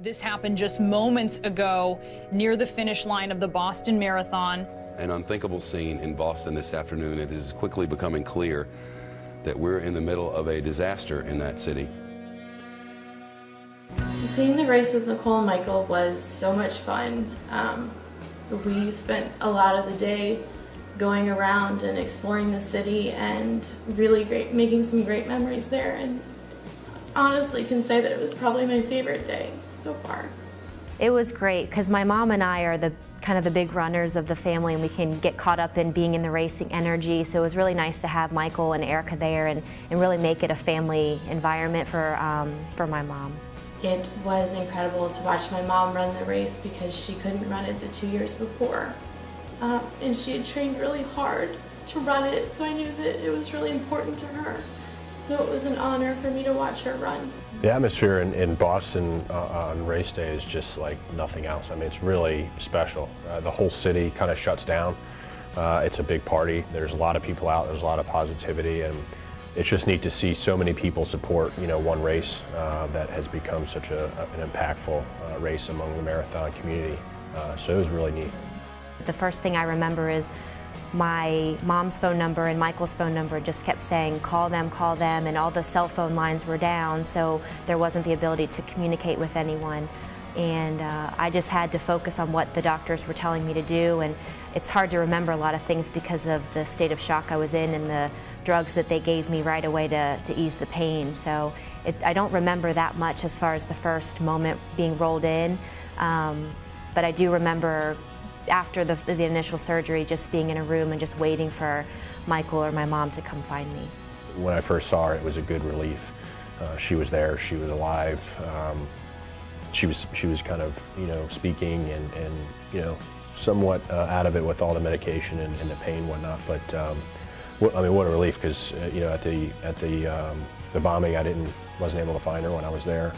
This happened just moments ago near the finish line of the Boston Marathon. An unthinkable scene in Boston this afternoon. It is quickly becoming clear that we're in the middle of a disaster in that city. Seeing the race with Nicole and Michael was so much fun. We spent a lot of the day going around and exploring the city and really making some great memories there, and honestly can say that it was probably my favorite day so far. It was great because my mom and I are the kind of the big runners of the family, and we can get caught up in being in the racing energy, so it was really nice to have Michael and Erica there and really make it a family environment for my mom. It was incredible to watch my mom run the race because she couldn't run it the 2 years before. And she had trained really hard to run it, so I knew that it was really important to her. So it was an honor for me to watch her run. The atmosphere in Boston on race day is just like nothing else. I mean, it's really special. The whole city kind of shuts down. It's a big party. There's a lot of people out. There's a lot of positivity, and it's just neat to see so many people support, one race that has become such an impactful race among the marathon community. So it was really neat. The first thing I remember is my mom's phone number and Michael's phone number just kept saying, call them, and all the cell phone lines were down, so there wasn't the ability to communicate with anyone. And I just had to focus on what the doctors were telling me to do, and it's hard to remember a lot of things because of the state of shock I was in and the drugs that they gave me right away to ease the pain. So I don't remember that much as far as the first moment being rolled in, but I do remember after the initial surgery just being in a room and just waiting for Michael or my mom to come find me. When I first saw her, it was a good relief. She was there, she was alive. She was kind of, speaking and somewhat out of it with all the medication and the pain and whatnot. But I mean, what a relief, because at the bombing, wasn't able to find her when I was there,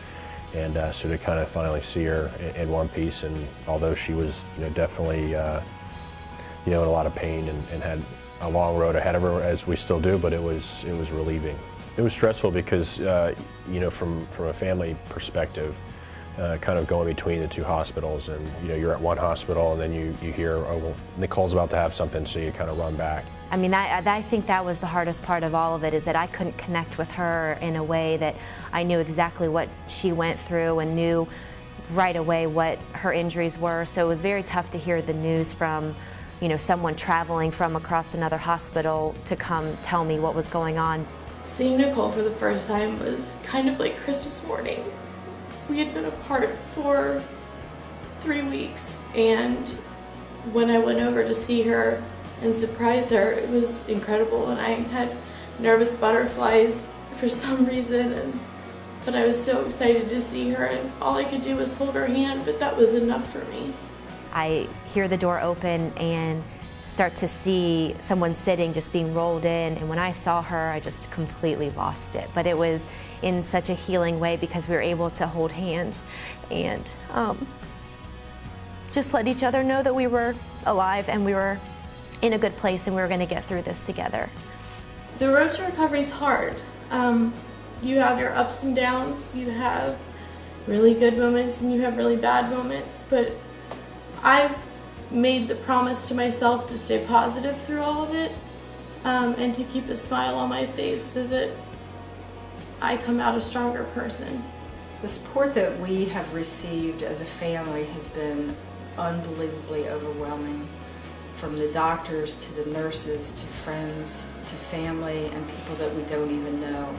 and so to kind of finally see her in one piece, and although she was from in a lot of pain and had a long road ahead of her, as we still do, but it was relieving. It was stressful because from a family perspective, kind of going between the two hospitals, and you're at one hospital and then you hear, oh well, Nicole's about to have something, so you kind of run back. I mean, I think that was the hardest part of all of it, is that I couldn't connect with her in a way that I knew exactly what she went through and knew right away what her injuries were. So it was very tough to hear the news from someone traveling from across another hospital to come tell me what was going on. Seeing Nicole for the first time was kind of like Christmas morning. We had been apart for 3 weeks, and when I went over to see her and surprise her, it was incredible, and I had nervous butterflies for some reason, but I was so excited to see her, and all I could do was hold her hand, but that was enough for me. I hear the door open and start to see someone sitting, just being rolled in, and when I saw her, I just completely lost it. But it was in such a healing way because we were able to hold hands and just let each other know that we were alive and we were in a good place and we were going to get through this together. The road to recovery is hard. You have your ups and downs, you have really good moments and you have really bad moments, but I've made the promise to myself to stay positive through all of it, and to keep a smile on my face so that I come out a stronger person. The support that we have received as a family has been unbelievably overwhelming. From the doctors to the nurses to friends to family and people that we don't even know.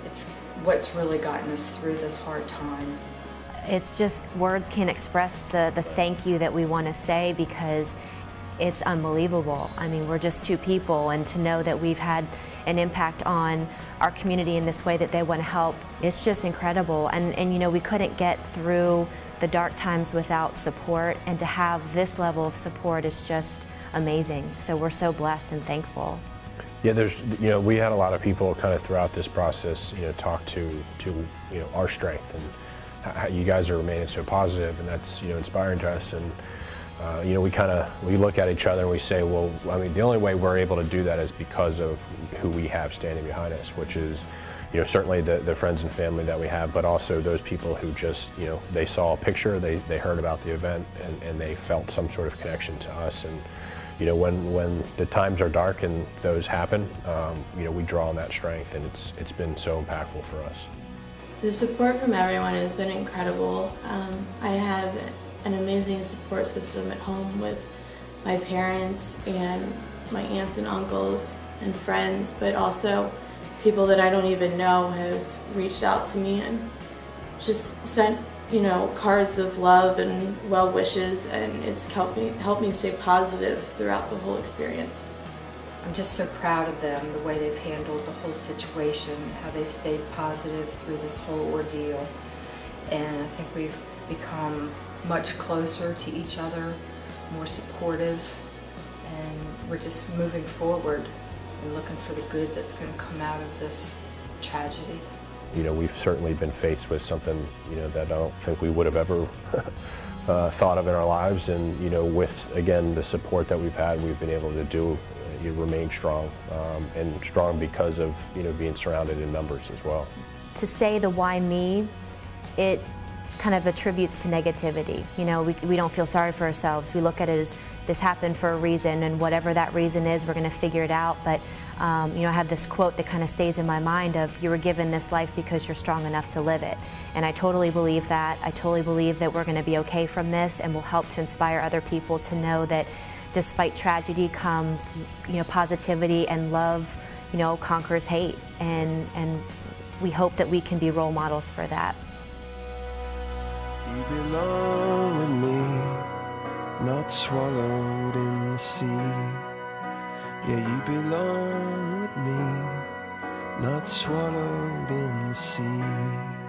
It's what's really gotten us through this hard time. It's just, words can't express the thank you that we want to say, because it's unbelievable. I mean, we're just two people, and to know that we've had an impact on our community in this way, that they want to help, it's just incredible. And we couldn't get through the dark times without support, and to have this level of support is just amazing. So we're so blessed and thankful. Yeah, we had a lot of people kind of throughout this process, talk to our strength and how you guys are remaining so positive, and that's inspiring to us. And we look at each other and we say, well, I mean, the only way we're able to do that is because of who we have standing behind us, which is certainly the friends and family that we have, but also those people who just, they saw a picture, they heard about the event, and they felt some sort of connection to us. And when the times are dark and those happen, we draw on that strength, and it's been so impactful for us. The support from everyone has been incredible. I have an amazing support system at home with my parents and my aunts and uncles and friends, but also people that I don't even know have reached out to me and just sent, cards of love and well wishes, and it's helped me stay positive throughout the whole experience. I'm just so proud of them, the way they've handled the whole situation, how they've stayed positive through this whole ordeal. And I think we've become much closer to each other, more supportive, and we're just moving forward and looking for the good that's going to come out of this tragedy. We've certainly been faced with something, that I don't think we would have ever thought of in our lives. And, with, again, the support that we've had, we've been able to remain strong, and strong because of, being surrounded in numbers as well. To say the why me, it kind of attributes to negativity. We don't feel sorry for ourselves. We look at it as this happened for a reason, and whatever that reason is, we're going to figure it out. But I have this quote that kind of stays in my mind of, you were given this life because you're strong enough to live it. And I totally believe that. I totally believe that we're going to be okay from this, and will help to inspire other people to know that despite tragedy comes, positivity, and love, conquers hate. And we hope that we can be role models for that. You belong with me, not swallowed in the sea. Yeah, you belong with me, not swallowed in the sea.